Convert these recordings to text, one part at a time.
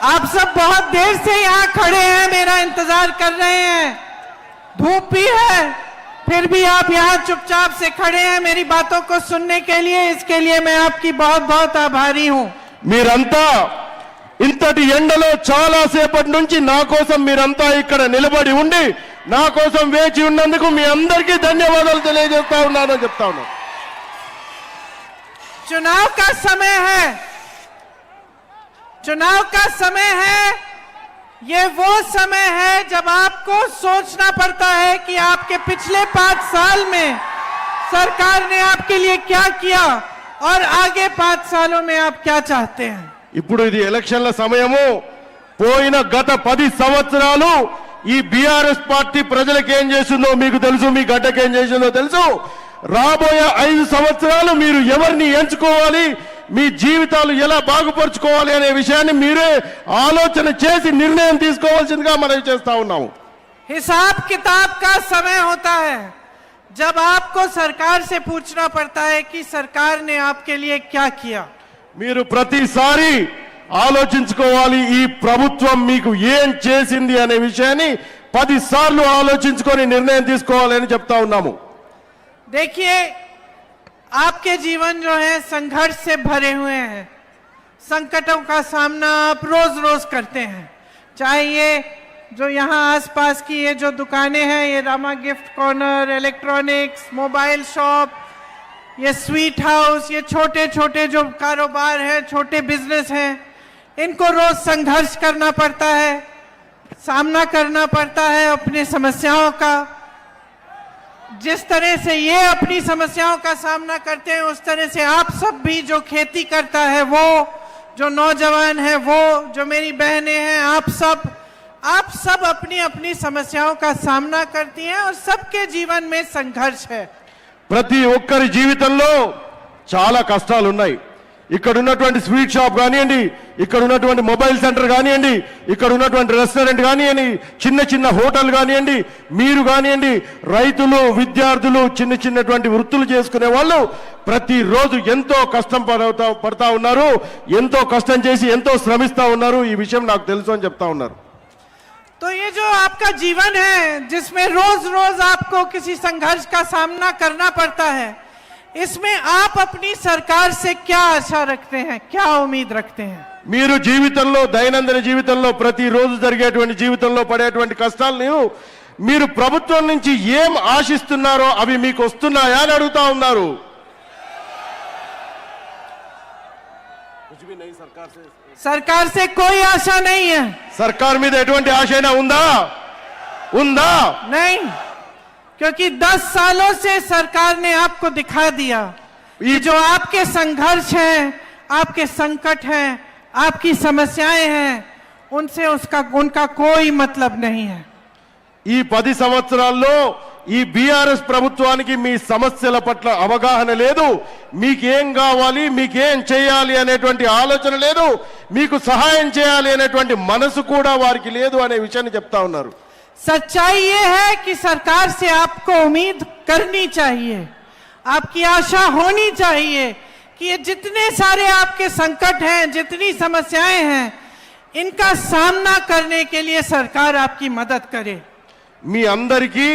आप सब बहुत देर से यहाँ खड़े हैं, मेरा इंतजार कर रहे हैं, धूप भी है, फिर भी आप यहाँ चुपचाप से खड़े हैं मेरी बातों को सुनने के लिए। इसके लिए मैं आपकी बहुत बहुत आभारी हूँ। మీరంతా ఇంతటి ఎండలో చాలా సేపటి నుంచి నా కోసం మీరంతా ఇక్కడ నిలబడి ఉండి నా కోసం వేచి ఉన్నందుకు మీ అందరికీ ధన్యవాదాలు తెలియజేస్తా ఉన్నానని చెప్తా ఉన్నాను। चुनाव का समय है, चुनाव का समय है, ये वो समय है जब आपको सोचना पड़ता है कि आपके पिछले 5 साल में सरकार ने आपके लिए क्या किया और आगे 5 सालों में आप क्या चाहते हैं। ఇప్పుడు ఇది ఎలక్షన్ల సమయము, పోయిన గత 10 సంవత్సరాలు ఈ బీఆర్ఎస్ పార్టీ ప్రజలకు ఏం చేసిందో మీకు తెలుసు, మీ గడ్డకి ఏం చేసిందో తెలుసు। రాబోయే 5 సంవత్సరాలు మీరు ఎవరిని ఎంచుకోవాలి, మీ జీవితాలు ఎలా బాగుపరుచుకోవాలి అనే విషయాన్ని మీరే ఆలోచన చేసి నిర్ణయం తీసుకోవాల్సిందిగా మనం చేస్తా ఉన్నాము। हिसाब किताब का समय होता है जब आपको सरकार से पूछना पड़ता है कि सरकार ने आपके लिए क्या किया। మీరు ప్రతిసారి ఆలోచించుకోవాలి ఈ ప్రభుత్వం మీకు ఏం చేసింది అనే విషయాన్ని 10 సార్లు ఆలోచించుకొని నిర్ణయం తీసుకోవాలి అని చెప్తా ఉన్నాము। देखिए, आपके जीवन जो है संघर्ष से भरे हुए हैं, संकटों का सामना आप रोज रोज करते हैं। चाहे ये जो यहाँ आसपास की ये जो दुकानें हैं, ये Rama gift corner, electronics, mobile shop, ये स्वीट हाउस, ये छोटे छोटे जो कारोबार हैं, छोटे बिजनेस हैं, इनको रोज संघर्ष करना पड़ता है, सामना करना पड़ता है अपनी समस्याओं का। जिस तरह से ये अपनी समस्याओं का सामना करते हैं, उस तरह से आप सब भी जो खेती करता है वो, जो नौजवान है वो, जो मेरी बहनें हैं, आप सब अपनी अपनी समस्याओं का सामना करती हैं और सबके जीवन में संघर्ष है। ప్రతి ఒక్కరి జీవితంలో చాలా కష్టాలు ఉన్నాయి। ఇక్కడ ఉన్నటువంటి స్వీట్ షాప్ కానివ్వండి, ఇక్కడ ఉన్నటువంటి మొబైల్ సెంటర్ కానివ్వండి, ఇక్కడ ఉన్నటువంటి రెస్టారెంట్ కానివ్వండి, చిన్న చిన్న హోటల్ కానివ్వండి, మీరు కానివ్వండి, రైతులు, విద్యార్థులు, చిన్నటువంటి వృత్తులు చేసుకునే వాళ్ళు ప్రతిరోజు ఎంతో కష్టం పడతా ఉన్నారు, ఎంతో కష్టం చేసి ఎంతో శ్రమిస్తా ఉన్నారు। ఈ విషయం నాకు తెలుసు అని చెప్తా ఉన్నారు। तो ये जो आपका जीवन है जिसमें रोज रोज आपको किसी संघर्ष का सामना करना पड़ता है, इसमें आप अपनी सरकार से क्या आशा रखते हैं, क्या उम्मीद रखते हैं। మీరు జీవితంలో, దైనందిన జీవితంలో, ప్రతిరోజు జరిగేటువంటి జీవితంలో పడేటువంటి కష్టాలను మీరు ప్రభుత్వం నుంచి ఏం ఆశిస్తున్నారో అవి మీకు వస్తున్నాయా అని అడుగుతా ఉన్నారు। सरकार से कोई आशा नहीं है। सरकार మీద ఎటువంటి ఆశైనా ఉందా? नहीं, क्योंकि 10 सालों से सरकार ने आपको दिखा दिया कि जो आपके संघर्ष हैं, आपके संकट हैं, आपकी समस्याएं हैं, उनसे उनका कोई मतलब नहीं है। ఈ 10 సంవత్సరాల్లో ఈ బీఆర్ఎస్ ప్రభుత్వానికి మీ సమస్యల పట్ల అవగాహన లేదు, మీకేం కావాలి, మీకేం చేయాలి అనేటువంటి ఆలోచన లేదు, మీకు సహాయం చేయాలి అనేటువంటి మనసు కూడా వారికి లేదు అనే విషయాన్ని చెప్తా ఉన్నారు। सच्चाई ये है कि सरकार से आपको उम्मीद करनी चाहिए, आपकी आशा होनी चाहिए कि ये जितने सारे आपके संकट हैं, जितनी समस्याएं हैं, इनका सामना करने के लिए सरकार आपकी मदद करे। మీ అందరికీ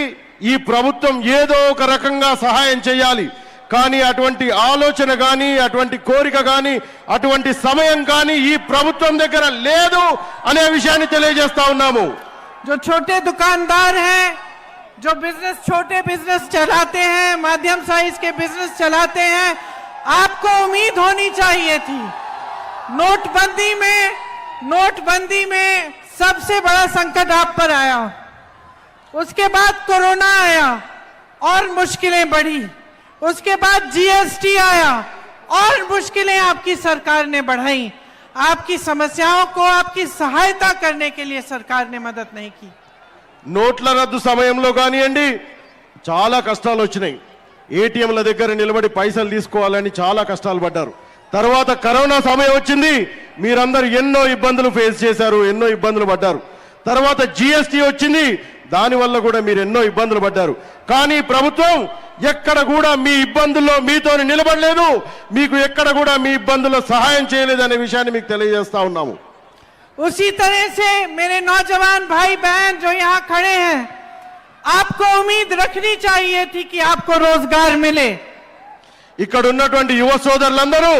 ఈ ప్రభుత్వం ఏదో ఒక రకంగా సహాయం చేయాలి, కానీ అటువంటి ఆలోచన కానీ, అటువంటి కోరిక కానీ, అటువంటి సమయం కానీ ఈ ప్రభుత్వం దగ్గర లేదు అనే విషయాన్ని తెలియజేస్తా ఉన్నాము। जो छोटे दुकानदार हैं, जो छोटे बिजनेस चलाते हैं, माध्यम साइज के बिजनेस चलाते हैं, आपको उम्मीद होनी चाहिए थी। नोटबंदी में सबसे बड़ा संकट आप पर आया, उसके बाद कोरोना आया और मुश्किलें बढ़ी, उसके बाद जीएसटी आया और मुश्किलें आपकी सरकार ने बढ़ाई। आपकी समस्याओं को, आपकी सहायता करने के लिए सरकार ने मदद नहीं की। నోట్ల రద్దు సమయంలో కానివ్వండి చాలా కష్టాలు వచ్చినాయి। ఏటీఎంల దగ్గర నిలబడి పైసలు తీసుకోవాలని చాలా కష్టాలు పడ్డారు। తర్వాత కరోనా సమయం వచ్చింది, మీరందరూ ఎన్నో ఇబ్బందులు ఫేస్ చేశారు, ఎన్నో ఇబ్బందులు పడ్డారు। తర్వాత జీఎస్టీ వచ్చింది, దానివల్ల కూడా మీరు ఎన్నో ఇబ్బందులు పడ్డారు। కానీ ప్రభుత్వం ఎక్కడ కూడా మీ ఇబ్బందుల్లో మీతో నిలబడలేదు, మీకు ఎక్కడ కూడా మీ ఇబ్బందుల్లో సహాయం చేయలేదు అనే విషయాన్ని మీకు తెలియజేస్తా ఉన్నాము। उसी तरह से मेरे नौजवान भाई बहन जो यहाँ खड़े हैं, आपको उम्मीद रखनी चाहिए थी कि आपको रोजगार मिले। ఇక్కడ ఉన్నటువంటి యువ సోదరులందరూ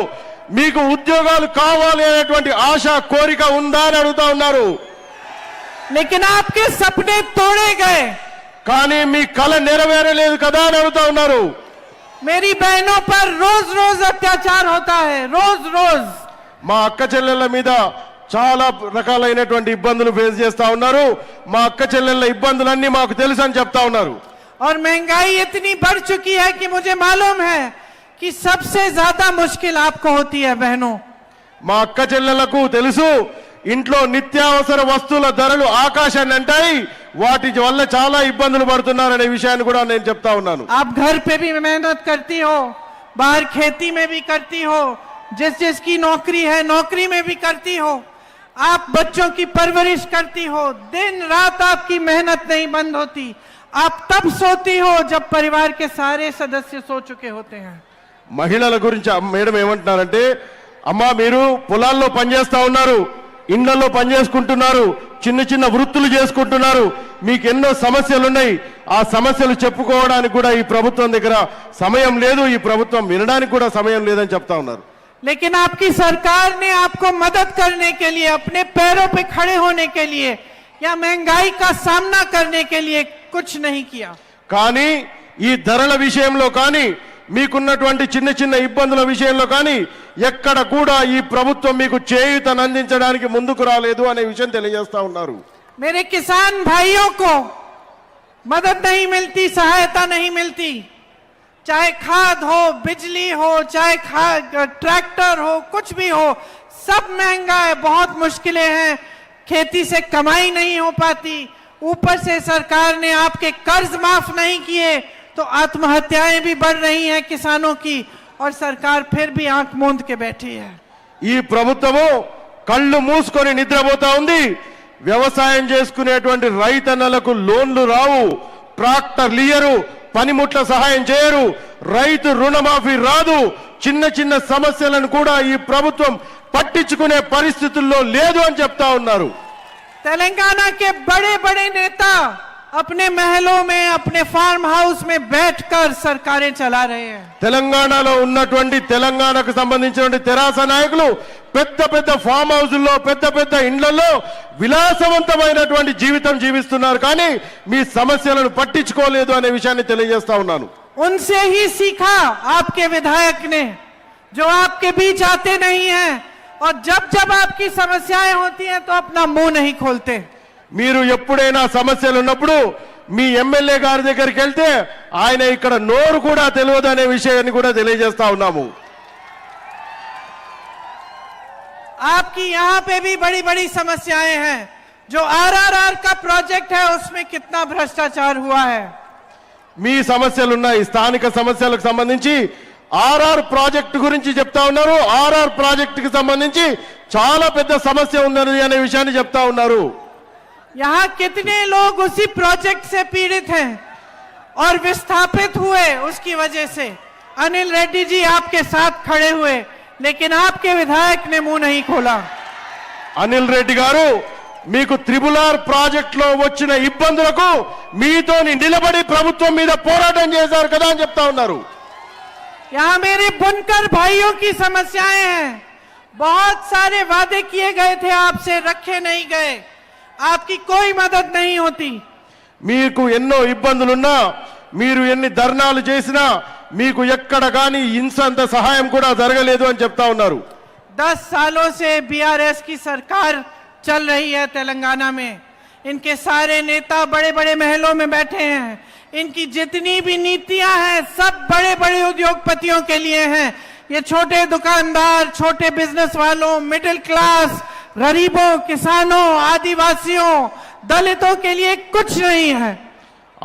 మీకు ఉద్యోగాలు కావాలి అనేటువంటి ఆశ కోరిక ఉందా అని అడుగుతా ఉన్నారు. लेकिन आपके सपने तोड़े गए। కానీ మీ కల నెరవేరలేదు కదా అని అడుగుతా ఉన్నారు. मेरी बहनों पर रोज रोज अत्याचार होता है, रोज रोज। మా అక్క చెల్లెళ్ళ మీద చాలా రకాలైనటువంటి ఇబ్బందులు ఫేస్ చేస్తా ఉన్నారు. మా అక్క చెల్లెళ్ళ ఇబ్బందులన్నీ మాకు తెలుసు అని చెప్తా ఉన్నారు. और महंगाई इतनी बढ़ चुकी है कि मुझे मालूम है कि सबसे ज्यादा मुश्किल आपको होती है बहनों। మా అక్క చెల్లెళ్లకు తెలుసు ఇంట్లో నిత్యావసర వస్తువుల ధరలు ఆకాశాన్ని అంటాయి, వాటి వల్ల చాలా ఇబ్బందులు పడుతున్నారనే విషయాన్ని కూడా నేను చెప్తా ఉన్నాను. आप घर पे भी मेहनत करती हो, बाहर खेती में भी करती हो, जिसकी नौकरी है नौकरी में भी करती हो, आप बच्चों की परवरिश करती हो, दिन रात आपकी मेहनत नहीं बंद होती। आप तब सोती हो जब परिवार के सारे सदस्य सो चुके होते हैं। మహిళల గురించి మేడం ఏమంటున్నారంటే, అమ్మా మీరు పొలాల్లో పనిచేస్తా ఉన్నారు, ఇండ్లలో పనిచేసుకుంటున్నారు, చిన్న చిన్న వృత్తులు చేసుకుంటున్నారు, మీకు ఎన్నో సమస్యలు ఉన్నాయి, ఆ సమస్యలు చెప్పుకోవడానికి కూడా ఈ ప్రభుత్వం దగ్గర సమయం లేదు, ఈ ప్రభుత్వం వినడానికి కూడా సమయం లేదని చెప్తా ఉన్నారు. लेकिन आपकी सरकार ने आपको मदद करने के लिए, अपने पैरों पे खड़े होने के लिए या महंगाई का सामना करने के लिए कुछ नहीं किया। కానీ ఈ ధరల విషయంలో కానీ మీకున్నటువంటి చిన్న చిన్న ఇబ్బందుల విషయంలో కానీ ఎక్కడ కూడా ఈ ప్రభుత్వం మీకు చేయూతను అందించడానికి ముందుకు రాలేదు అనే విషయం తెలియజేస్తా ఉన్నారు. मेरे किसान भाइयों को मदद नहीं मिलती, सहायता नहीं मिलती, चाहे खाद हो, बिजली हो, चाहे ट्रैक्टर हो, कुछ भी हो, सब महंगा है, बहुत मुश्किलें हैं, खेती से कमाई नहीं हो पाती, ऊपर से सरकार ने आपके कर्ज माफ नहीं किए तो आत्महत्याएं भी बढ़ रही हैं किसानों की, और सरकार फिर भी आंख मूंद के बैठी है। ఈ ప్రభుత్వము కళ్ళు మూసుకొని నిద్రపోతా ఉంది. వ్యవసాయం చేసుకునేటువంటి రైతన్నలకు లోన్లు రావు, ట్రాక్టర్లు ఇయ్యరు, పనిముట్ల సహాయం చేయరు, రైతు రుణమాఫీ రాదు, చిన్న చిన్న సమస్యలను కూడా ఈ ప్రభుత్వం పట్టించుకునే పరిస్థితుల్లో లేదు అని చెప్తా ఉన్నారు. तेलंगाना के बड़े बड़े नेता अपने महलों में, अपने फार्म हाउस में बैठकर सरकारें चला रहे हैं। తెలంగాణలో ఉన్నటువంటి తెలంగాణకు సంబంధించినటువంటి తెరాస నాయకులు పెద్ద పెద్ద ఫామ్ హౌస్ల్లో, పెద్ద పెద్ద ఇండ్లలో విలాసవంతమైనటువంటి జీవితం జీవిస్తున్నారు, కానీ మీ సమస్యలను పట్టించుకోలేదు అనే విషయాన్ని తెలియజేస్తా ఉన్నాను. उनसे ही सीखा आपके विधायक ने, जो आपके बीच आते नहीं हैं और जब जब आपकी समस्याएं होती हैं तो अपना मुंह नहीं खोलते। మీరు ఎప్పుడైనా సమస్యలు ఉన్నప్పుడు మీ ఎమ్మెల్యే గారి దగ్గరికి వెళ్తే ఆయన ఇక్కడ నోరు కూడా తెలియదు అనే విషయాన్ని కూడా తెలియజేస్తా ఉన్నాము. आपकी यहाँ पे भी बड़ी बड़ी समस्याएं हैं। जो आरआरआर का प्रोजेक्ट है उसमें कितना भ्रष्टाचार हुआ है। మీ సమస్యలు ఉన్నాయి, స్థానిక సమస్యలకు సంబంధించి ఆర్ఆర్ ప్రాజెక్టు గురించి చెప్తా ఉన్నారు. ఆర్ఆర్ ప్రాజెక్టుకి సంబంధించి చాలా పెద్ద సమస్య ఉన్నది అనే విషయాన్ని చెప్తా ఉన్నారు. यहाँ कितने लोग उसी प्रोजेक्ट से पीड़ित हैं और विस्थापित हुए उसकी वजह से। अनिल रेड्डी जी आपके साथ खड़े हुए, लेकिन आपके विधायक ने मुंह नहीं खोला। అనిల్ రెడ్డి గారు మీకు త్రిబులార్ ప్రాజెక్ట్ లో వచ్చిన ఇబ్బందులకు మీతో నిలబడి ప్రభుత్వం మీద పోరాటం చేశారు కదా అని చెప్తా ఉన్నారు. यहाँ मेरे बुनकर भाइयों की समस्याएं हैं। बहुत सारे वादे किए गए थे आपसे, रखे नहीं गए, आपकी कोई मदद नहीं होती। మీకు ఎన్నో ఇబ్బందులున్నా, మీరు ఎన్ని ధర్నాలు చేసినా మీకు ఎక్కడ గాని ఇంతంత సహాయం కూడా జరగలేదు అని చెప్తా ఉన్నారు. 10 सालों से बीआरएस की सरकार चल रही है तेलंगाना में। इनके सारे नेता बड़े बड़े महलों में बैठे हैं। इनकी जितनी भी नीतियां हैं सब बड़े बड़े उद्योगपतियों के लिए हैं। ये छोटे दुकानदार, छोटे बिजनेस वालों, मिडिल क्लास, गरीबों, किसानों, आदिवासियों, दलितों के लिए कुछ नहीं है।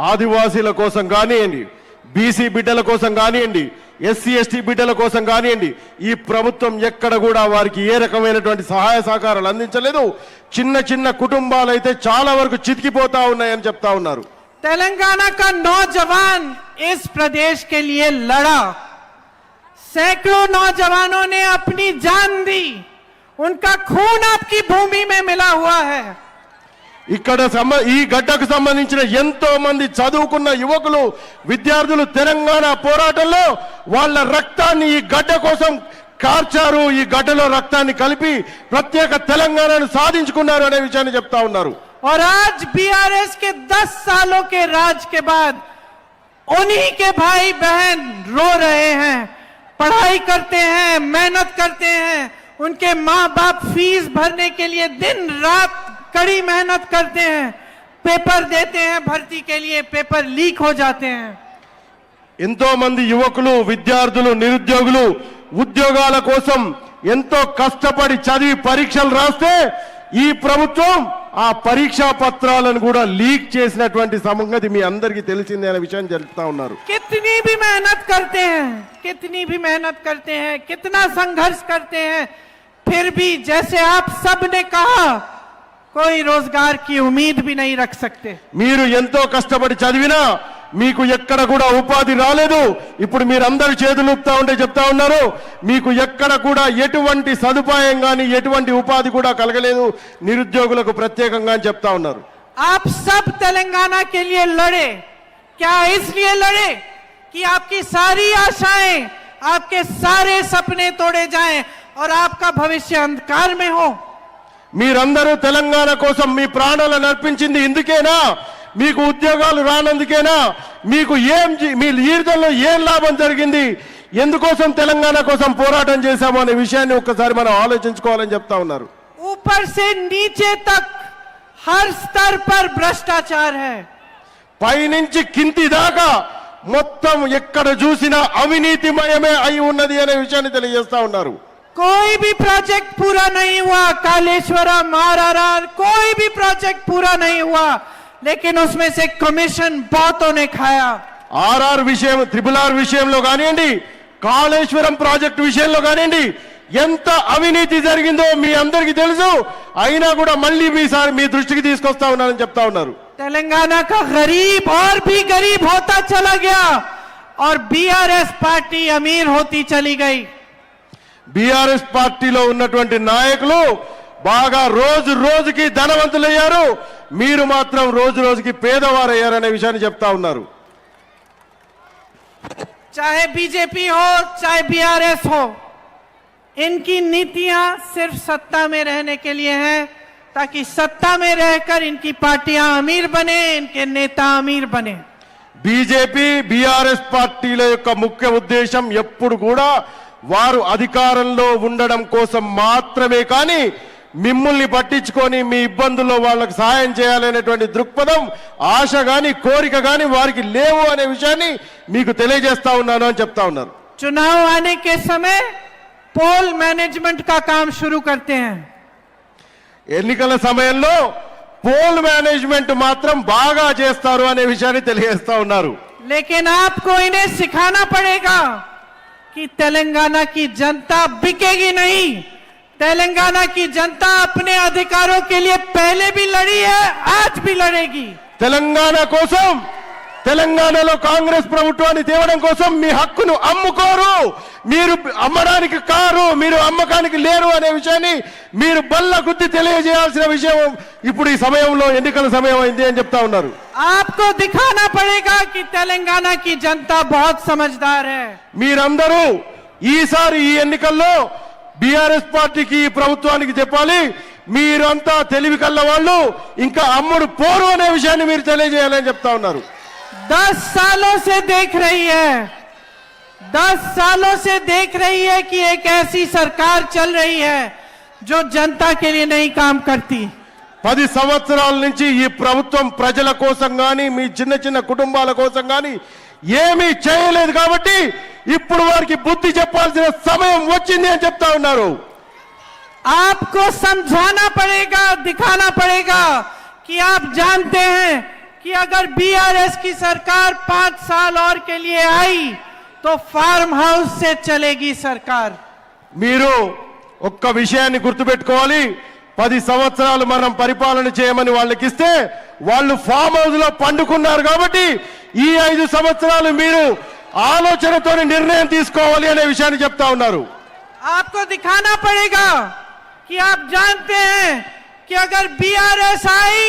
ఆదివాసీల కోసం కానివ్వండి, బీసీ బిడ్డల కోసం కానివ్వండి, ఎస్సీ ఎస్టీ బిడ్డల కోసం కానివ్వండి, ఈ ప్రభుత్వం ఎక్కడ కూడా వారికి ఏ రకమైనటువంటి సహాయ సహకారాలు అందించలేదు. చిన్న చిన్న కుటుంబాలు అయితే చాలా వరకు చితికిపోతా ఉన్నాయని చెప్తా ఉన్నారు. तेलंगाना का नौजवान इस प्रदेश के लिए लड़ा। सैकड़ों नौजवानों ने अपनी जान दी उनका खून आपकी भूमि में मिला हुआ है। ఇక్కడ ఈ గడ్డకు సంబంధించిన ఎంతో మంది చదువుకున్న యువకులు విద్యార్థులు తెలంగాణ పోరాటంలో వాళ్ళ రక్తాన్ని ఈ గడ్డ కోసం కార్చారు, ఈ గడ్డలో రక్తాన్ని కలిపి ప్రత్యేక తెలంగాణను సాధించుకున్నారు అనే విషయాన్ని చెప్తా ఉన్నారు। और आज बीआरएस के 10 सालों के राज के बाद उन्हीं के भाई बहन रो रहे हैं, पढ़ाई करते हैं, मेहनत करते हैं, उनके माँ बाप फीस भरने के लिए दिन रात कड़ी मेहनत करते हैं, पेपर देते हैं भर्ती के लिए, पेपर लीक हो जाते हैं। ఎంతో మంది యువకులు విద్యార్థులు నిరుద్యోగులు ఉద్యోగాల కోసం ఎంతో కష్టపడి చదివి పరీక్షలు రాస్తే ఈ ప్రభుత్వం ఆ పరీక్షా పత్రాలను కూడా లీక్ చేసినటువంటి సంగతి మీ అందరికీ తెలిసిందే అనే విషయాన్ని చెప్తా ఉన్నారు। कितनी भी मेहनत करते हैं, कितनी भी मेहनत करते हैं, कितना संघर्ष करते हैं, फिर भी जैसे आप सब ने कहा कोई रोजगार की उम्मीद भी नहीं रख सकते। మీరు ఎంతో కష్టపడి చదివినా మీకు ఎక్కడ కూడా ఉపాధి రాలేదు। ఇప్పుడు మీరందరూ చేతులు ఊపుతా ఉంటే చెప్తా ఉన్నారు మీకు ఎక్కడ కూడా ఎటువంటి సదుపాయం గాని ఎటువంటి ఉపాధి కూడా కలగలేదు, నిరుద్యోగులకు ప్రత్యేకంగా అని చెప్తా ఉన్నారు। आप सब तेलंगाना के लिए लड़े, क्या इसलिए लड़े कि आपकी सारी आशाएं, आपके सारे सपने तोड़े जाएं और आपका भविष्य अंधकार में हो। మీరందరూ తెలంగాణ కోసం మీ ప్రాణాలను అర్పించింది ఇందుకేనా? మీకు ఉద్యోగాలు రానందుకేనా? మీకు మీ జీవితంలో ఏం లాభం జరిగింది? ఎందుకోసం తెలంగాణ కోసం పోరాటం చేశామో అనే విషయాన్ని ఒక్కసారి మనం ఆలోచించుకోవాలని చెప్తా ఉన్నారు। ऊपर से नीचे तक हर स्तर पर भ्रष्टाचार है। పైనుంచి కింది దాకా మొత్తం ఎక్కడ చూసినా అవినీతిమయమే అయి ఉన్నది అనే విషయాన్ని తెలియజేస్తా ఉన్నారు। कोई भी प्रोजेक्ट पूरा नहीं हुआ, कालेश्वरम आरआरआर कोई भी प्रोजेक्ट पूरा नहीं हुआ, लेकिन उसमें से कमीशन बहुतों ने खाया। ఆర్ఆర్ విషయం, ట్రిపుల్ విషయంలో కానివ్వండి, కాళేశ్వరం ప్రాజెక్టు విషయంలో కానివ్వండి, ఎంత అవినీతి జరిగిందో మీ అందరికీ తెలుసు। అయినా కూడా మళ్ళీ మీ దృష్టికి తీసుకొస్తా ఉన్నారని చెప్తా ఉన్నారు। तेलंगाना का गरीब और भी गरीब होता चला गया और बीआरएस पार्टी अमीर होती चली गई। బీఆర్ఎస్ పార్టీలో ఉన్నటువంటి నాయకులు బాగా రోజు రోజుకి ధనవంతులయ్యారు, మీరు మాత్రం రోజు రోజుకి పేదవారయ్యారనే విషయాన్ని చెప్తా ఉన్నారు। चाहे बीजेपी हो चाहे बीआरएस हो, इनकी नीतियां सिर्फ सत्ता में रहने के लिए हैं, ताकि सत्ता में रहकर इनकी पार्टियां अमीर बने, इनके नेता अमीर बने। బీజేపీ బీఆర్ఎస్ పార్టీల యొక్క ముఖ్య ఉద్దేశం ఎప్పుడు కూడా వారు అధికారంలో ఉండడం కోసం మాత్రమే, కానీ మిమ్మల్ని పట్టించుకొని మీ ఇబ్బందుల్లో వాళ్ళకి సహాయం చేయాలనేటువంటి దృక్పథం, ఆశ గాని కోరిక గాని వారికి లేవు అనే విషయాన్ని మీకు తెలియజేస్తా ఉన్నాను అని చెప్తా ఉన్నారు। चुनाव आने के समय पोल मैनेजमेंट का काम शुरू करते हैं। ఎన్నికల సమయంలో పోల్ మేనేజ్మెంట్ మాత్రం బాగా చేస్తారు అనే విషయాన్ని తెలియజేస్తా ఉన్నారు। लेकिन आपको इन्हें सिखाना पड़ेगा कि तेलंगाना की जनता बिकेगी नहीं। तेलंगाना की जनता अपने अधिकारों के लिए पहले भी लड़ी है, आज भी लड़ेगी। తెలంగాణ కోసం, తెలంగాణలో కాంగ్రెస్ ప్రభుత్వాన్ని తేవడం కోసం మీ హక్కును అమ్ముకోరు, మీరు అమ్మడానికి కారు, మీరు అమ్మకానికి లేరు అనే విషయాన్ని మీరు బల్ల గుద్ది తెలియజేయాల్సిన విషయం ఇప్పుడు ఈ సమయంలో ఎన్నికల సమయం అయింది అని చెప్తా ఉన్నారు। आपको दिखाना पड़ेगा कि तेलंगाना की जनता बहुत समझदार है। మీరందరూ ఈసారి ఈ ఎన్నికల్లో బీఆర్ఎస్ పార్టీకి ఈ ప్రభుత్వానికి చెప్పాలి, మీరంతా తెలివి కల్ల వాళ్ళు, ఇంకా అమ్ముడు పోరు అనే విషయాన్ని మీరు తెలియజేయాలని చెప్తా ఉన్నారు। 10 सालों से देख रही है, 10 सालों से देख रही है कि एक ऐसी सरकार चल रही है जो जनता के लिए नहीं काम करती। 10 సంవత్సరాల నుంచి ఈ ప్రభుత్వం ప్రజల కోసం గాని మీ చిన్న చిన్న కుటుంబాల కోసం గాని ఏమీ చేయలేదు, కాబట్టి ఇప్పుడు వారికి బుద్ధి చెప్పాల్సిన సమయం వచ్చింది అని చెప్తా ఉన్నారు। आपको समझाना पड़ेगा, दिखाना पड़ेगा कि आप जानते हैं कि अगर बीआरएस की सरकार 5 साल और के लिए आई तो फार्म हाउस से चलेगी सरकार। మీరు ఒక్క విషయాన్ని గుర్తుపెట్టుకోవాలి, 10 సంవత్సరాలు మనం పరిపాలన చేయమని వాళ్ళకి ఇస్తే వాళ్ళు ఫామ్ హౌస్ లో పండుకున్నారు, కాబట్టి ఈ 5 సంవత్సరాలు మీరు ఆలోచనతో నిర్ణయం తీసుకోవాలి అనే విషయాన్ని చెప్తా ఉన్నారు। आपको दिखाना पड़ेगा कि आप जानते हैं कि अगर बीआरएस आई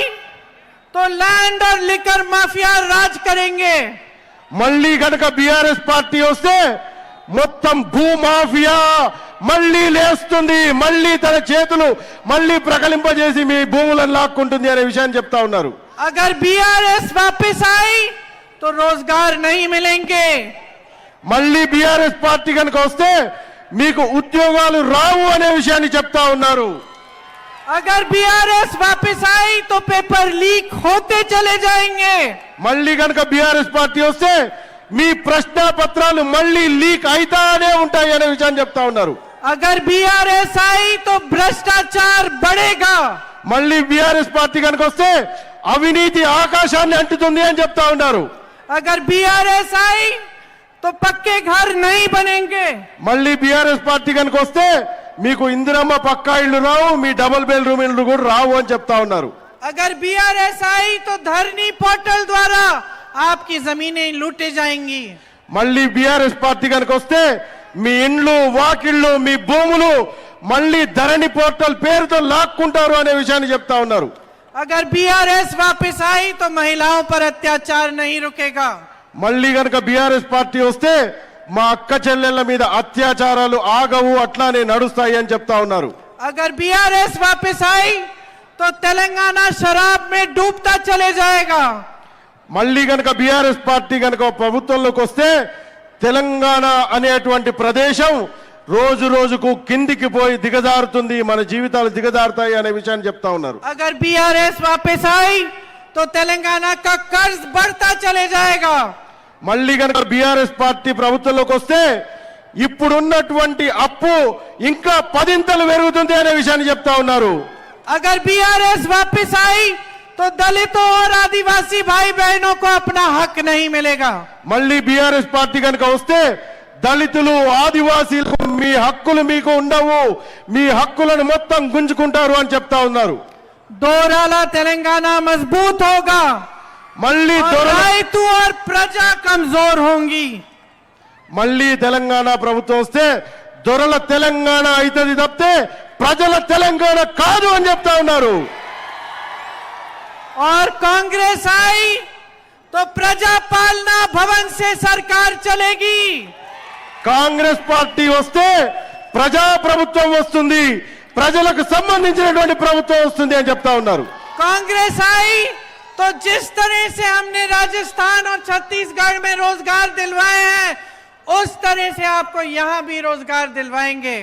तो लैंड और लिकर माफिया राज करेंगे। మళ్ళీ గనక బీఆర్ఎస్ పార్టీ వస్తే మొత్తం భూమాఫియా మళ్ళీ లేస్తుంది, మళ్ళీ తన చేతులు మళ్ళీ ప్రకలింపజేసి మీ భూములను లాక్కుంటుంది అనే విషయాన్ని చెప్తా ఉన్నారు. अगर बीआरएस वापस आई तो रोजगार नहीं मिलेंगे। మళ్ళీ బీఆర్ఎస్ పార్టీ కనుక వస్తే మీకు ఉద్యోగాలు రావు అనే విషయాన్ని చెప్తా ఉన్నారు. अगर बीआरएस वापस आई तो पेपर लीक होते चले जाएंगे। మళ్ళీ కనుక బీఆర్ఎస్ పార్టీ వస్తే మీ ప్రశ్న పత్రాలు మళ్ళీ లీక్ అయితానే ఉంటాయి అనే విషయాన్ని చెప్తా ఉన్నారు. अगर बीआरएस आई तो भ्रष्टाचार बढ़ेगा। మళ్ళీ బీఆర్ఎస్ పార్టీ కనుక వస్తే అవినీతి ఆకాశాన్ని అంటుతుంది అని చెప్తా ఉన్నారు. अगर बीआरएस आई तो पक्के घर नहीं बनेंगे। మళ్ళీ బీఆర్ఎస్ పార్టీ కనుక వస్తే మీకు ఇందిరమ్మ పక్కా ఇళ్ళు రావు, మీ డబుల్ బెడ్రూమ్ ఇళ్ళు కూడా రావు అని చెప్తా ఉన్నారు. अगर बीआरएस आई तो धरनी पोर्टल द्वारा आपकी जमीनें लूटे जाएंगी। మళ్ళీ బీఆర్ఎస్ పార్టీ కనుక వస్తే మీ ఇండ్లు వాకిళ్ళు మీ భూములు మళ్ళీ ధరణి పోర్టల్ పేరుతో లాక్కుంటారు అనే విషయాన్ని చెప్తా ఉన్నారు. अगर बीआरएस वापस आई तो महिलाओं पर अत्याचार नहीं रुकेगा। మళ్ళీ కనుక బీఆర్ఎస్ పార్టీ వస్తే మా అక్క చెల్లెళ్ల మీద అత్యాచారాలు ఆగవు, అట్లానే నడుస్తాయి అని చెప్తా ఉన్నారు. अगर बीआरएस वापस आई तो तेलंगाना शराब में डूबता चले जाएगा। మళ్ళీ కనుక బీఆర్ఎస్ పార్టీ కనుక ప్రభుత్వంలోకి వస్తే తెలంగాణ అనేటువంటి ప్రదేశం రోజు రోజుకు కిందికి పోయి దిగజారుతుంది, మన జీవితాలు దిగజారుతాయి అనే విషయాన్ని చెప్తా ఉన్నారు. अगर बीआरएस वापस आई तो तेलंगाना का कर्ज बढ़ता चले जाएगा। మళ్ళీ కనుక బీఆర్ఎస్ పార్టీ ప్రభుత్వంలోకి వస్తే ఇప్పుడున్నటువంటి అప్పు ఇంకా 10 పెరుగుతుంది అనే విషయాన్ని చెప్తా ఉన్నారు. अगर बीआरएस वापस आई तो दलितों और आदिवासी भाई बहनों को अपना हक नहीं मिलेगा। మళ్ళీ బీఆర్ఎస్ పార్టీ కనుక వస్తే దళితులు ఆదివాసీలకు మీ హక్కులు మీకు ఉండవు, మీ హక్కులను మొత్తం గుంజుకుంటారు అని చెప్తా ఉన్నారు. दोराला तेलंगाना मजबूत होगा। మళ్ళీ రైతు और प्रजा कमजोर होंगी। మళ్ళీ తెలంగాణ ప్రభుత్వం వస్తే దొరల తెలంగాణ అవుతుంది తప్పితే ప్రజల తెలంగాణ కాదు అని చెప్తా ఉన్నారు. और कांग्रेस आई तो प्रजा पालना भवन से सरकार चलेगी। కాంగ్రెస్ పార్టీ వస్తే ప్రజా ప్రభుత్వం వస్తుంది, ప్రజలకు సంబంధించినటువంటి ప్రభుత్వం వస్తుంది అని చెప్తా ఉన్నారు. कांग्रेस आई तो जिस तरह से हमने राजस्थान और छत्तीसगढ़ में रोजगार दिलवाए हैं उस तरह से आपको यहां भी रोजगार दिलवाएंगे।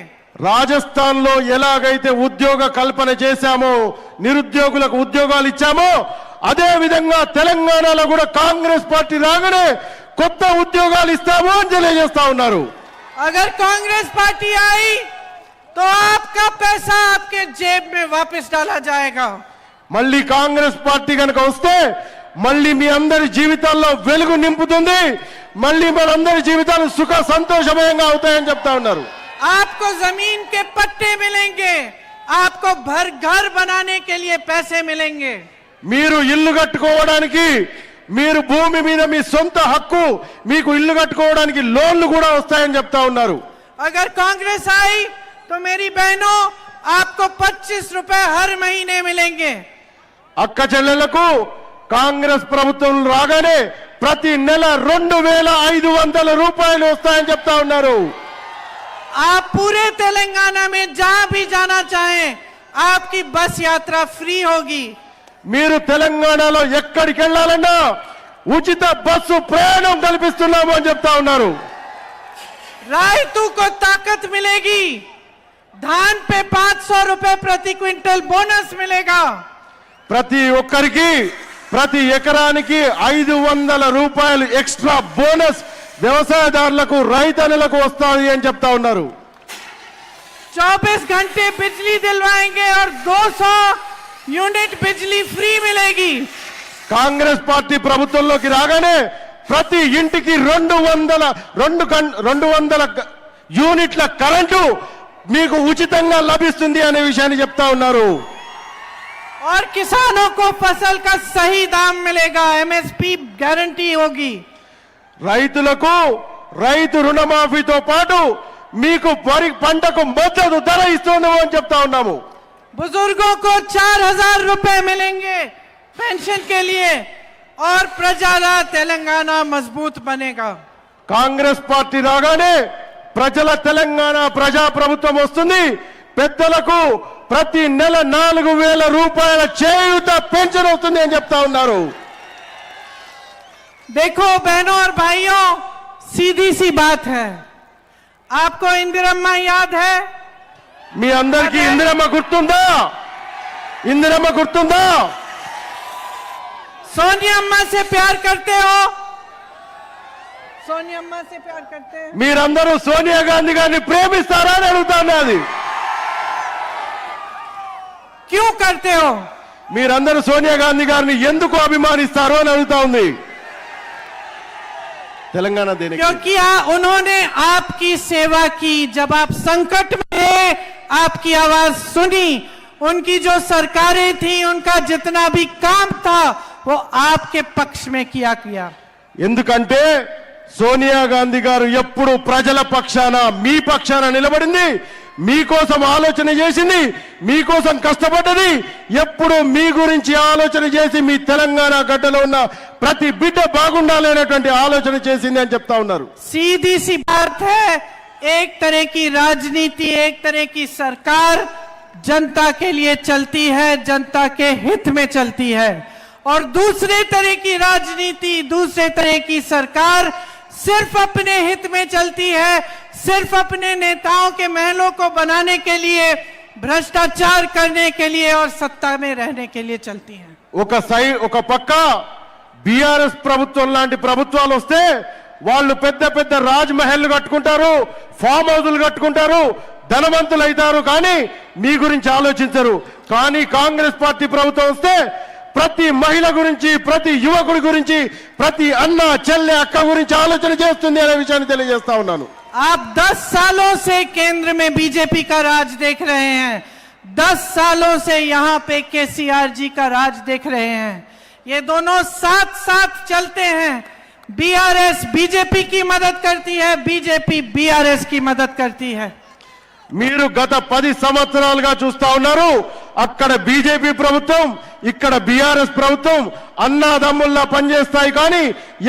రాజస్థాన్ లో ఎలాగైతే ఉద్యోగ కల్పన చేశామో, నిరుద్యోగులకు ఉద్యోగాలు ఇచ్చామో, అదే విధంగా తెలంగాణలో కూడా కాంగ్రెస్ పార్టీ రాగానే కొత్త ఉద్యోగాలు ఇస్తాము అని తెలియజేస్తా ఉన్నారు. अगर कांग्रेस पार्टी आई तो आपका पैसा आपके जेब में वापस डाला जाएगा। మళ్ళీ కాంగ్రెస్ పార్టీ కనుక వస్తే మళ్ళీ మీ అందరి జీవితాల్లో వెలుగు నింపుతుంది, మళ్ళీ మనందరి జీవితాలు సుఖ సంతోషమయంగా అవుతాయని చెప్తా ఉన్నారు. आपको जमीन के पट्टे मिलेंगे, आपको घर बनाने के लिए पैसे मिलेंगे। మీరు ఇల్లు కట్టుకోవడానికి, మీరు భూమి మీద మీ సొంత హక్కు, మీకు ఇల్లు కట్టుకోవడానికి లోన్లు కూడా వస్తాయని చెప్తా ఉన్నారు. अगर कांग्रेस आई तो मेरी बहनों आपको 25 रुपए हर महीने मिलेंगे। అక్క చెల్లెళ్లకు కాంగ్రెస్ ప్రభుత్వం రాగానే ప్రతి నెల 2500 రూపాయలు వస్తాయని చెప్తా ఉన్నారు. आप पूरे तेलंगाना में जहां भी जाना चाहें आपकी बस यात्रा फ्री होगी। మీరు తెలంగాణలో ఎక్కడికి వెళ్ళాలన్నా ఉచిత బస్సు ప్రయాణం కల్పిస్తున్నాము అని చెప్తా ఉన్నారు. रायतू को ताकत मिलेगी, धान पे 500 रुपए प्रति क्विंटल बोनस मिलेगा। ప్రతి ఒక్కరికి ప్రతి ఎకరానికి 500 రూపాయలు ఎక్స్ట్రా బోనస్ వ్యవసాయదారులకు, రైతన్నులకు వస్తాయి అని చెప్తా ఉన్నారు. 24 घंटे बिजली दिलवाएंगे और 200 यूनिट बिजली फ्री मिलेगी। కాంగ్రెస్ పార్టీ ప్రభుత్వంలోకి రాగానే ప్రతి ఇంటికి 200 యూనిట్ల కరెంటు మీకు ఉచితంగా లభిస్తుంది అనే విషయాన్ని చెప్తా ఉన్నారు. और किसानों को फसल का सही दाम मिलेगा, एमएसपी गारंटी होगी। రైతులకు రైతు రుణమాఫీతో పాటు మీకు వరి పంటకు మద్దతు ధర ఇస్తున్నాము అని చెప్తా ఉన్నాము. बुजुर्गों को 4,000 रुपए मिलेंगे पेंशन के लिए और प्रजाला तेलंगाना मजबूत बनेगा. కాంగ్రెస్ పార్టీ రాగానే ప్రజల తెలంగాణ ప్రజా ప్రభుత్వం వస్తుంది. పెద్దలకు ప్రతి నెల 4,000 రూపాయల చేయూత పెన్షన్ వస్తుంది అని చెప్తా ఉన్నారు. देखो बहनों और भाइयों, सीधी सी बात है. आपको इंदिरम्मा याद है? మీ అందరికీ ఇందిరమ్మ గుర్తుందా? ఇందిరమ్మ గుర్తుందా? सोनिया अम्मा से प्यार करते हो? सोनिया अम्मा से प्यार करते हैं? మీరందరూ సోనియా గాంధీ గారిని ప్రేమిస్తారా అని అడుగుతున్నది. क्यों करते हो? మీరందరూ సోనియా గాంధీ గారిని ఎందుకు అభిమానిస్తారు అని అడుగుతా ఉంది తెలంగాణ దేనికి. क्योंकि उन्होंने आपकी सेवा की. जब आप संकट में थे, आपकी आवाज सुनी. उनकी जो सरकारें थी, उनका जितना भी काम था वो आपके पक्ष में किया. ఎందుకంటే సోనియా గాంధీ గారు ఎప్పుడు ప్రజల పక్షాన మీ పక్షాన నిలబడింది. మీకోసం ఆలోచన చేసింది, మీకోసం కష్టపడ్డది. ఎప్పుడు మీ గురించి ఆలోచన చేసి మీ తెలంగాణ గడ్డలో ఉన్న ప్రతి బిడ్డ బాగుండాలనేటువంటి ఆలోచన చేసింది అని చెప్తా ఉన్నారు. सीधी सी बात है. एक तरह की राजनीति, एक तरह की सरकार जनता के लिए चलती है, जनता के हित में चलती है. और दूसरे तरह की राजनीति, दूसरे तरह की सरकार सिर्फ अपने हित में चलती है, सिर्फ अपने नेताओं के महलों को बनाने के लिए, भ्रष्टाचार करने के लिए और सत्ता में रहने के लिए चलती है. ఒక పక్క బీఆర్ఎస్ ప్రభుత్వం లాంటి ప్రభుత్వాలు వస్తే వాళ్ళు పెద్ద పెద్ద రాజ్ మహల్ కట్టుకుంటారు, ఫామ్ హౌస్లు కట్టుకుంటారు, ధనవంతులు అవుతారు, కానీ మీ గురించి ఆలోచించరు. కానీ కాంగ్రెస్ పార్టీ ప్రభుత్వం వస్తే ప్రతి మహిళ గురించి, ప్రతి యువకుడి గురించి, ప్రతి అన్న చెల్లె అక్క గురించి ఆలోచన చేస్తుంది అనే విషయాన్ని తెలియజేస్తా ఉన్నాను. आप 10 सालों से केंद्र में बीजेपी का राज देख रहे हैं. 10 सालों से यहाँ पे केसीआर जी का राज देख रहे हैं. ये दोनों साथ साथ चलते हैं. बीआरएस बीजेपी की मदद करती है, बीजेपी बीआरएस की मदद करती है. మీరు గత 10 సంవత్సరాలుగా చూస్తా ఉన్నారు. అక్కడ బీజేపీ ప్రభుత్వం, ఇక్కడ బీఆర్ఎస్ ప్రభుత్వం అన్నాదమ్ముల్లా పనిచేస్తాయి, కానీ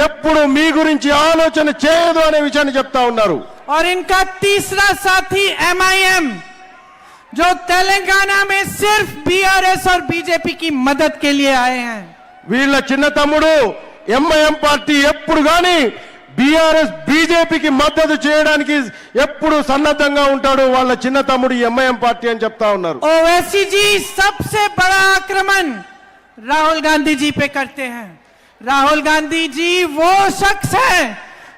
ఎప్పుడు మీ గురించి ఆలోచన చేయదు అనే విషయాన్ని చెప్తా ఉన్నారు. और इनका तीसरा साथी एमआईएम, जो तेलंगाना में सिर्फ बीआरएस और बीजेपी की मदद के लिए आए हैं. వీళ్ళ చిన్న తమ్ముడు ఎంఐఎం పార్టీ ఎప్పుడు గాని బీఆర్ఎస్ బీజేపీకి మద్దతు చేయడానికి ఎప్పుడు సన్నద్ధంగా ఉంటాడు. వాళ్ళ చిన్న తమ్ముడు ఎంఐఎం పార్టీ అని చెప్తా ఉన్నారు. ओवैसी जी सबसे बड़ा आक्रमण राहुल गांधी जी पे करते हैं. राहुल गांधी जी वो शख्स है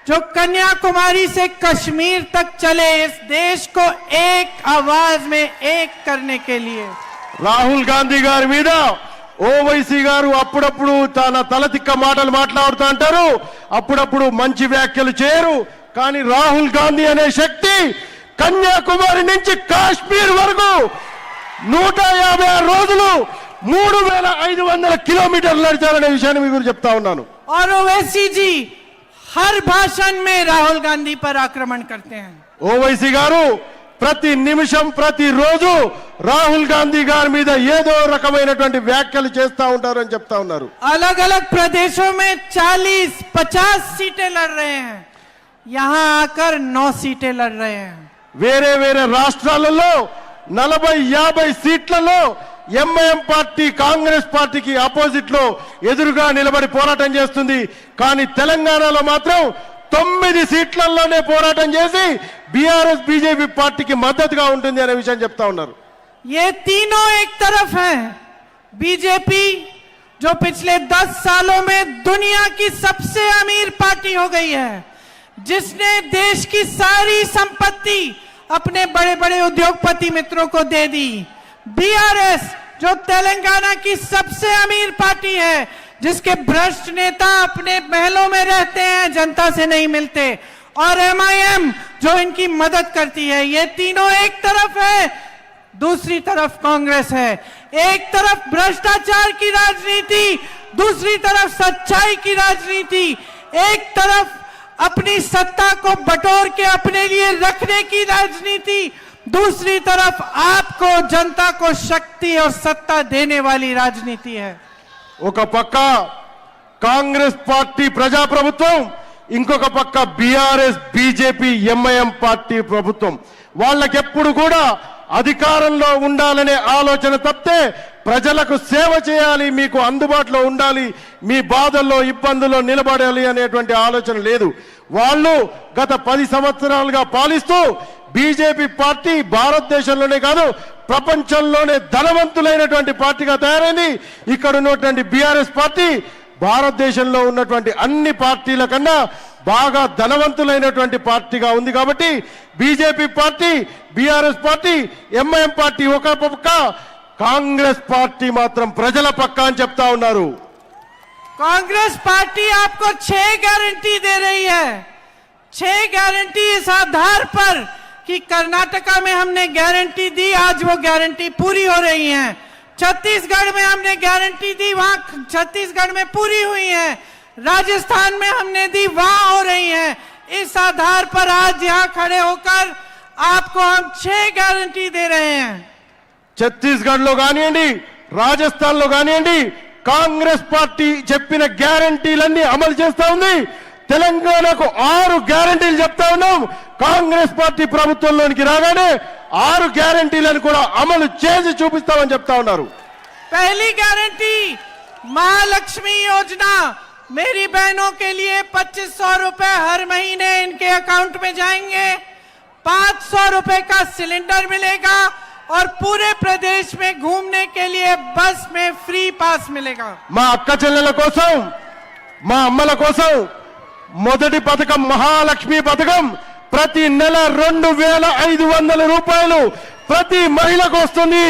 जो कन्याकुमारी से कश्मीर तक चले इस देश को एक आवाज में एक करने के लिए. రాహుల్ గాంధీ గారి మీద ఓవైసీ గారు అప్పుడప్పుడు తన తలతిక్క మాటలు మాట్లాడుతూ అంటారు, అప్పుడప్పుడు మంచి వ్యాఖ్యలు చేయరు. కానీ రాహుల్ గాంధీ అనే శక్తి కన్యాకుమారి నుంచి కాశ్మీర్ వరకు 156 రోజులు 3,500 కిలోమీటర్లు నడిచారనే విషయాన్ని మీకు చెప్తా ఉన్నాను. और ओवैसी जी हर भाषण में राहुल गांधी पर आक्रमण करते हैं. ఓవైసీ గారు ప్రతి నిమిషం, ప్రతి రోజు రాహుల్ గాంధీ గారి మీద ఏదో రకమైనటువంటి వ్యాఖ్యలు చేస్తా ఉంటారు అని చెప్తా ఉన్నారు. अलग अलग प्रदेशों में 40-50 सीटें लड़ रहे हैं, यहां आकर 9 सीटें लड़ रहे हैं. వేరే వేరే రాష్ట్రాలలో 40-50 సీట్లలో ఎంఐఎం పార్టీ కాంగ్రెస్ పార్టీకి ఆపోజిట్ లో ఎదురుగా నిలబడి పోరాటం చేస్తుంది. కానీ తెలంగాణలో మాత్రం 9 సీట్లలోనే పోరాటం చేసి బీఆర్ఎస్ బీజేపీ పార్టీకి మద్దతుగా ఉంటుంది అనే విషయం చెప్తా ఉన్నారు. ये तीनों एक तरफ हैं. बीजेपी जो पिछले 10 सालों में दुनिया की सबसे अमीर पार्टी हो गई है, जिसने देश की सारी संपत्ति अपने बड़े बड़े उद्योगपति मित्रों को दे दी. बीआरएस जो तेलंगाना की सबसे अमीर पार्टी है, जिसके भ्रष्ट नेता अपने महलों में रहते हैं, जनता से नहीं मिलते. और एमआईएम जो इनकी मदद करती है. ये तीनों एक तरफ है, दूसरी तरफ कांग्रेस है. एक तरफ भ्रष्टाचार की राजनीति, दूसरी तरफ सच्चाई की राजनीति. एक तरफ अपनी सत्ता को बटोर के अपने लिए रखने की राजनीति, दूसरी तरफ आपको जनता को शक्ति और सत्ता देने वाली राजनीति है। ఒక పక్క కాంగ్రెస్ పార్టీ ప్రజాప్రభుత్వం, ఇంకొక పక్క బీఆర్ఎస్ బీజేపీ ఎంఐఎం పార్టీ ప్రభుత్వం. వాళ్ళకెప్పుడు కూడా అధికారంలో ఉండాలనే ఆలోచన తప్పితే ప్రజలకు సేవ చేయాలి, మీకు అందుబాటులో ఉండాలి, మీ బాధల్లో ఇబ్బందుల్లో నిలబడాలి అనేటువంటి ఆలోచన లేదు. వాళ్ళు గత 10 సంవత్సరాలుగా పాలిస్తూ బీజేపీ పార్టీ భారతదేశంలోనే కాదు ప్రపంచంలోనే ధనవంతులైనటువంటి పార్టీగా తయారైంది. ఇక్కడ ఉన్నటువంటి బీఆర్ఎస్ పార్టీ భారతదేశంలో ఉన్నటువంటి అన్ని పార్టీల కన్నా బాగా ధనవంతులైనటువంటి పార్టీగా ఉంది. కాబట్టి BJP party, BRS party, MIM party ఒక పక్క, కాంగ్రెస్ పార్టీ మాత్రం ప్రజల పక్క అని చెప్తా ఉన్నారు. कांग्रेस पार्टी आपको 6 गारंटी दे रही है। 6 गारंटी इस आधार पर कि कर्नाटका में हमने गारंटी दी, आज वो गारंटी पूरी हो रही है। छत्तीसगढ़ में हमने गारंटी दी, वहां छत्तीसगढ़ में पूरी हुई है। राजस्थान में हमने दी, वहां हो रही है। इस आधार पर आज यहां खड़े होकर आपको हम 6 गारंटी दे रहे हैं। ఛత్తీస్గఢ్లో కానివ్వండి, రాజస్థాన్లో కానివ్వండి, కాంగ్రెస్ పార్టీ చెప్పిన గ్యారంటీలన్నీ అమలు చేస్తా ఉంది. తెలంగాణకు 6 గ్యారంటీలు చెప్తా ఉన్నాం. కాంగ్రెస్ పార్టీ ప్రభుత్వంలోనికి రాగానే 6 గ్యారంటీలను కూడా అమలు చేసి చూపిస్తామని చెప్తా ఉన్నారు. पहली गारंटी महालक्ष्मी योजना, मेरी बहनों के लिए 2500 रुपए हर महीने इनके अकाउंट में जाएंगे। 500 रुपए का सिलेंडर मिलेगा और पूरे प्रदेश में घूमने के लिए बस में फ्री पास मिलेगा। మా అక్క చెల్లెల కోసం, మా అమ్మల కోసం మొదటి పథకం మహాలక్ష్మి పథకం. ప్రతి నెల 2500 రూపాయలు ప్రతి మహిళకు వస్తుంది.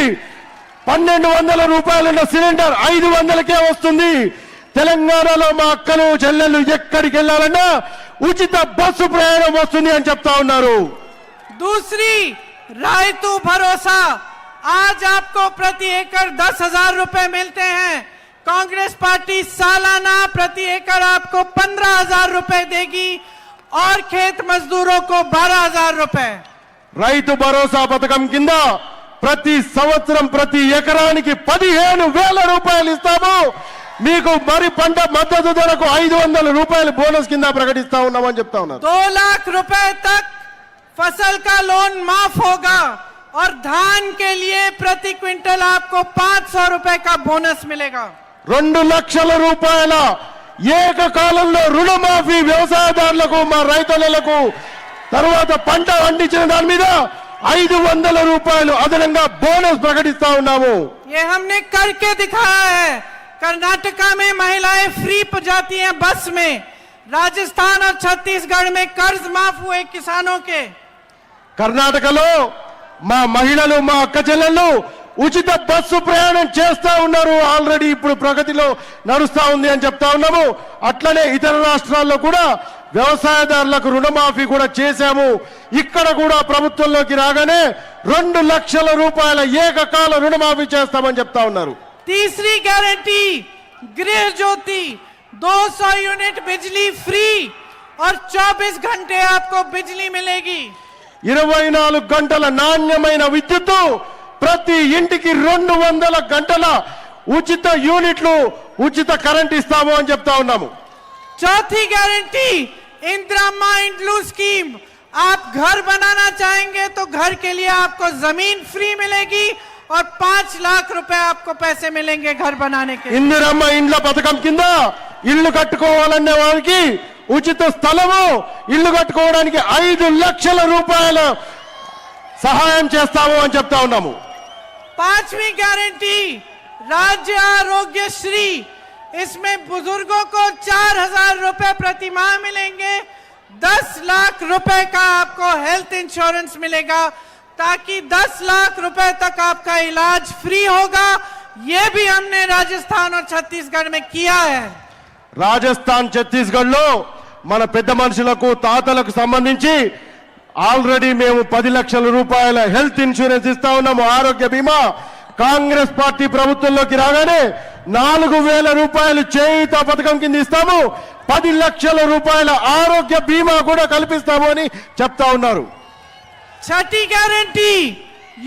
1200 రూపాయలున్న సిలిండర్ 500కే వస్తుంది. తెలంగాణలో మా అక్కలు చెల్లెళ్ళు ఎక్కడికి వెళ్ళాలన్నా ఉచిత బస్సు ప్రయాణం వస్తుంది అని చెప్తా ఉన్నారు. दूसरी रायतू भरोसा, आज आपको प्रति एकड़ 10,000 रुपए मिलते हैं। कांग्रेस पार्टी सालाना प्रति एकड़ आपको 15,000 रुपए देगी और खेत मजदूरों को 12,000 रुपए। రైతు భరోసా పథకం కింద ప్రతి సంవత్సరం ప్రతి ఎకరానికి 15,000 రూపాయలు ఇస్తాము. మీకు మరి పంట మద్దతు ధరకు 500 రూపాయలు బోనస్ కింద ప్రకటిస్తా ఉన్నామని చెప్తా ఉన్నారు. 2 लाख रुपए तक फसल का लोन माफ होगा और धान के लिए प्रति क्विंटल आपको 500 रुपए का बोनस मिलेगा। 2 లక్షల రూపాయల ఏకకాలంలో రుణమాఫీ వ్యవసాయదారులకు, మా రైతులకు. తర్వాత పంట పండించిన దాని మీద 500 రూపాయలు అదనంగా బోనస్ ప్రకటిస్తా ఉన్నాము. ये हमने करके दिखाया है। कर्नाटका में महिलाएं फ्री पर जाती हैं बस में। राजस्थान और छत्तीसगढ़ में कर्ज माफ हुए किसानों के। కర్ణాటకలో మా మహిళలు, మా అక్క చెల్లెళ్ళు ఉచిత బస్సు ప్రయాణం చేస్తా ఉన్నారు. ఆల్రెడీ ఇప్పుడు ప్రగతిలో నడుస్తా ఉంది అని చెప్తా ఉన్నాము. అట్లనే ఇతర రాష్ట్రాల్లో కూడా వ్యవసాయదారులకు రుణమాఫీ కూడా చేశాము. ఇక్కడ కూడా ప్రభుత్వంలోకి రాగానే 2 లక్షల రూపాయల ఏకకాల రుణమాఫీ చేస్తామని చెప్తా ఉన్నారు. तीसरी गारंटी गृह ज्योति, 200 यूनिट बिजली फ्री और 24 घंटे आपको बिजली मिलेगी। 24 గంటల నాణ్యమైన విద్యుత్తు, ప్రతి ఇంటికి 200 గంటల ఉచిత యూనిట్లు, ఉచిత కరెంట్ ఇస్తాము అని చెప్తా ఉన్నాము. चौथी गारंटी इंदिरा इंड्लू स्कीम, आप घर बनाना चाहेंगे तो घर के लिए आपको जमीन फ्री मिलेगी और 5 लाख रुपए आपको पैसे मिलेंगे घर बनाने के। ఇందిరమ్మ ఇండ్ల పథకం కింద ఇల్లు కట్టుకోవాలనే వారికి ఉచిత స్థలము, ఇల్లు కట్టుకోవడానికి 5 లక్షల రూపాయల సహాయం చేస్తాము అని చెప్తా ఉన్నాము. 5वीं गारंटी राज्य आरोग्य श्री, इसमें बुजुर्गों को 4,000 रुपए प्रति माह मिलेंगे। 10 लाख रुपए का आपको हेल्थ इंश्योरेंस मिलेगा ताकि 10 लाख रुपए तक आपका इलाज फ्री होगा। ये भी हमने राजस्थान और छत्तीसगढ़ में किया है। రాజస్థాన్, ఛత్తీస్గఢ్లో మన పెద్ద మనుషులకు, తాతలకు సంబంధించి ఆల్రెడీ మేము 10 లక్షల రూపాయల హెల్త్ ఇన్సూరెన్స్ ఇస్తా ఉన్నాము, ఆరోగ్య బీమా. కాంగ్రెస్ పార్టీ ప్రభుత్వంలోకి రాగానే 4,000 రూపాయలు చేయూత పథకం కింద ఇస్తాము, 10 లక్షల రూపాయల ఆరోగ్య బీమా కూడా కల్పిస్తాము అని చెప్తా ఉన్నారు. छठी गारंटी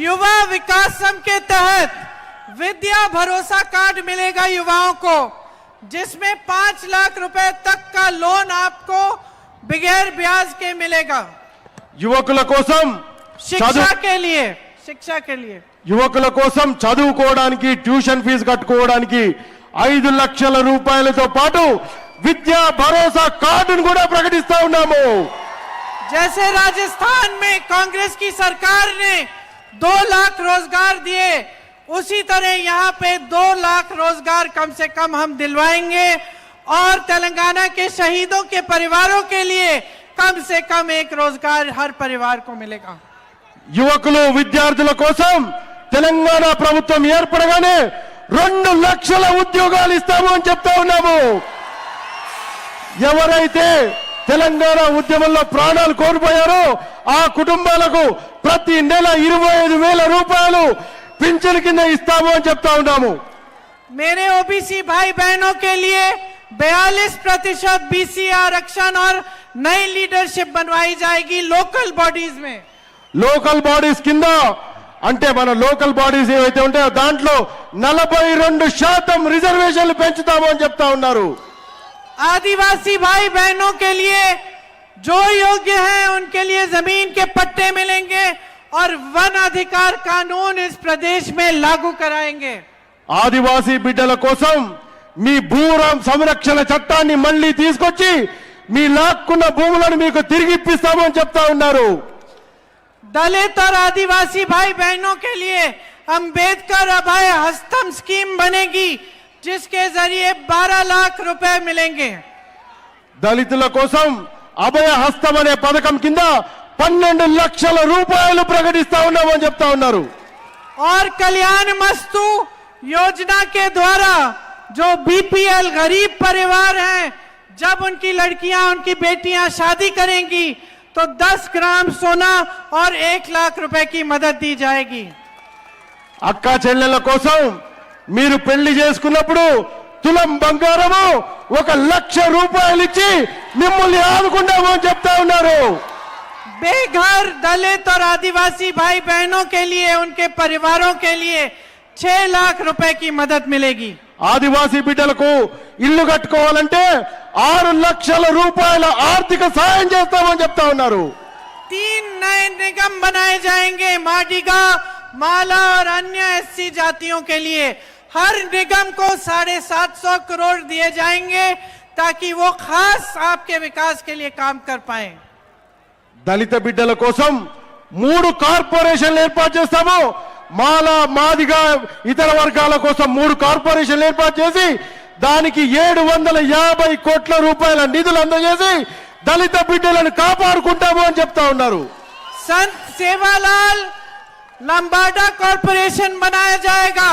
युवा विकासम के तहत विद्या भरोसा कार्ड मिलेगा युवाओं को, जिसमें 5 लाख रुपए तक का लोन आपको बगैर ब्याज के मिलेगा। యువకుల కోసం शिक्षा के लिए యువకుల కోసం చదువుకోవడానికి ట్యూషన్ ఫీజు కట్టుకోవడానికి 5 లక్షల రూపాయలతో పాటు విద్యా భరోసా కార్డును కూడా ప్రకటిస్తా ఉన్నాము. जैसे राजस्थान में कांग्रेस की सरकार ने 2 लाख रोजगार दिए, उसी तरह यहाँ पे 2 लाख रोजगार कम से कम हम दिलवाएंगे और तेलंगाना के शहीदों के परिवारों के लिए कम से कम 1 रोजगार हर परिवार को मिलेगा। యువకులు విద్యార్థుల కోసం తెలంగాణ ప్రభుత్వం ఏర్పడగానే 2 లక్షల ఉద్యోగాలు ఇస్తాము అని చెప్తా ఉన్నాము. ఎవరైతే తెలంగాణ ఉద్యమంలో ప్రాణాలు కోల్పోయారో ఆ కుటుంబాలకు ప్రతి నెల 25,000 రూపాయలు పింఛన్ కింద ఇస్తాము అని చెప్తా ఉన్నాము. मेरे ओबीसी भाई बहनों के लिए 42% बीसी आरक्षण और नई लीडरशिप बनवाई जाएगी लोकल बॉडीज में। లోకల్ బాడీస్ కింద అంటే మన లోకల్ బాడీస్ ఏవైతే ఉంటాయో దాంట్లో 42% రిజర్వేషన్లు పెంచుతాము అని చెప్తా ఉన్నారు. आदिवासी भाई बहनों के लिए जो योग्य हैं उनके लिए जमीन के पट्टे मिलेंगे और वन अधिकार कानून इस प्रदेश में लागू कराएंगे। ఆదివాసీ బిడ్డల కోసం మీ భూరాం సంరక్షణ చట్టాన్ని మళ్ళీ తీసుకొచ్చి మీ లాక్కున్న భూములను మీకు తిరిగి ఇప్పిస్తామని చెప్తా ఉన్నారు. दलित और आदिवासी भाई बहनों के लिए अंबेडकर अभय हस्तम स्कीम बनेगी, जिसके जरिए 12 लाख रुपए मिलेंगे। దళితుల కోసం అభయ హస్తం అనే పథకం కింద 12 లక్షల రూపాయలు ప్రకటిస్తా ఉన్నామని చెప్తా ఉన్నారు. और कल्याण मस्तु योजना के द्वारा जो बीपीएल गरीब परिवार हैं, जब उनकी लड़कियां उनकी बेटियां शादी करेंगी तो 10 ग्राम सोना और 1 लाख रुपए की मदद दी जाएगी। అక్క చెల్లెల కోసం మీరు పెళ్లి చేసుకున్నప్పుడు తులం బంగారము 1 లక్ష రూపాయలు ఇచ్చి మిమ్మల్ని ఆదుకుంటాము అని చెప్తా ఉన్నారు. बेघर दलित और आदिवासी भाई बहनों के लिए उनके परिवारों के लिए 6 लाख रुपए की मदद मिलेगी। ఆదివాసీ బిడ్డలకు ఇల్లు కట్టుకోవాలంటే 6 లక్షల రూపాయల ఆర్థిక సహాయం చేస్తామని చెప్తా ఉన్నారు. 3 नए निगम बनाए जाएंगे माडिगा, माला और अन्य एससी जातियों के लिए। हर निगम को 750 करोड़ दिए जाएंगे ताकि वो खास आपके विकास के लिए काम कर पाए। దళిత బిడ్డల కోసం 3 కార్పొరేషన్లు ఏర్పాటు చేస్తాము. మాలా మాదిగా ఇతర వర్గాల కోసం 3 కార్పొరేషన్లు ఏర్పాటు చేసి దానికి 750 కోట్ల రూపాయల నిధులు అందజేసి దళిత బిడ్డలను కాపాడుకుంటాము అని చెప్తా ఉన్నారు. संत सेवालाल लंबाडा कॉरपोरेशन बनाया जाएगा,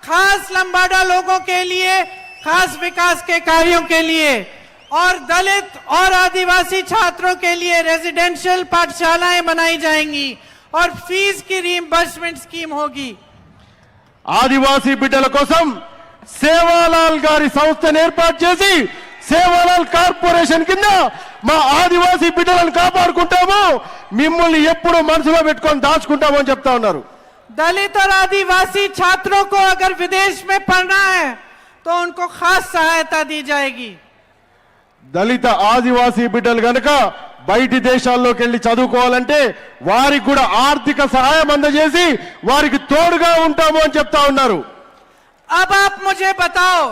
खास लंबाडा लोगों के लिए, खास विकास के कार्यों के लिए। और दलित और आदिवासी छात्रों के लिए रेजिडेंशियल पाठशालाएं बनाई जाएंगी और फीस की रीइंबर्समेंट स्कीम होगी। ఆదివాసీ బిడ్డల కోసం సేవాలాల్ గారి సంస్థను ఏర్పాటు చేసి సేవాలాల్ కార్పొరేషన్ కింద మా ఆదివాసీ బిడ్డలను కాపాడుకుంటాము, మిమ్మల్ని ఎప్పుడు మనసులో పెట్టుకొని దాచుకుంటాము అని చెప్తా ఉన్నారు. दलित और आदिवासी छात्रों को अगर विदेश में पढ़ना है तो उनको खास सहायता दी जाएगी। దళిత ఆదివాసీ బిడ్డలు గనక బయటి దేశాల్లోకి వెళ్లి చదువుకోవాలంటే వారికి కూడా ఆర్థిక సహాయం అందజేసి వారికి తోడుగా ఉంటాము అని చెప్తా ఉన్నారు. अब आप मुझे बताओ,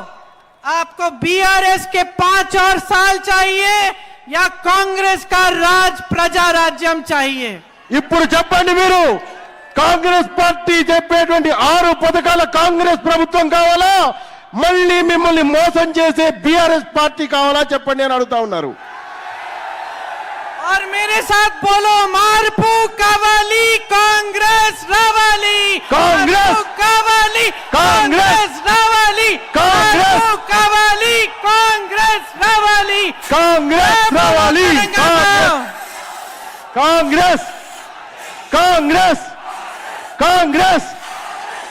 आपको बीआरएस के 5 और साल चाहिए या कांग्रेस का राज प्रजा राज्यम चाहिए? ఇప్పుడు చెప్పండి, మీరు కాంగ్రెస్ పార్టీ చెప్పేటువంటి 6 పథకాల కాంగ్రెస్ ప్రభుత్వం కావాలా, మళ్ళీ మిమ్మల్ని మోసం చేసే బీఆర్ఎస్ పార్టీ కావాలా చెప్పండి అని అడుగుతా ఉన్నారు. और मेरे साथ बोलो, मारपू कावाली कांग्रेस रावाली, कांग्रेस मारपू कावाली कांग्रेस रावाली, कांग्रेस मारपू कावाली कांग्रेस रावाली, కాంగ్రెస్ రావాలి, కాంగ్రెస్ కాంగ్రెస్ కాంగ్రెస్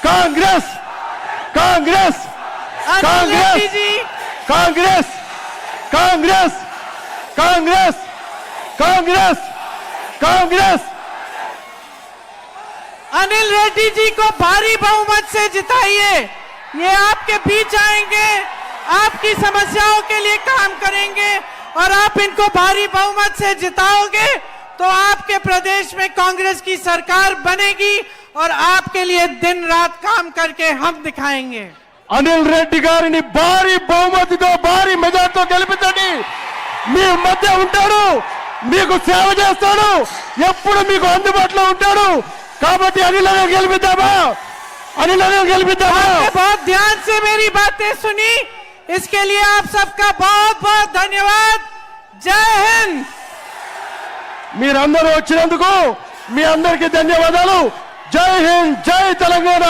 కాంగ్రెస్ కాంగ్రెస్ अनिल रेड्डी जी, कांग्रेस कांग्रेस कांग्रेस कांग्रेस कांग्रेस अनिल रेड्डी जी को भारी बहुमत से जिताइए। ये आपके बीच आएंगे, आपकी समस्याओं के लिए काम करेंगे और आप इनको भारी बहुमत से जिताओगे तो आपके प्रदेश में कांग्रेस की सरकार बनेगी और आपके लिए दिन रात काम करके हम दिखाएंगे। అనిల్ రెడ్డి గారిని భారీ బహుమతితో భారీ మెజార్టీతో గెలిపించండి। మీ మధ్య ఉంటాడు, మీకు సేవ చేస్తాడు, ఎప్పుడు మీకు అందుబాటులో ఉంటాడు। కాబట్టి అనిల్ గారిని గెలిపిద్దామా? అనిల్ గారిని గెలిపిద్దామా? आपने बहुत ध्यान से मेरी बातें सुनी, इसके लिए आप सबका बहुत बहुत धन्यवाद। जय हिंद। మీరందరూ వచ్చినందుకు మీ అందరికీ ధన్యవాదాలు। జై హింద్, జై తెలంగాణ।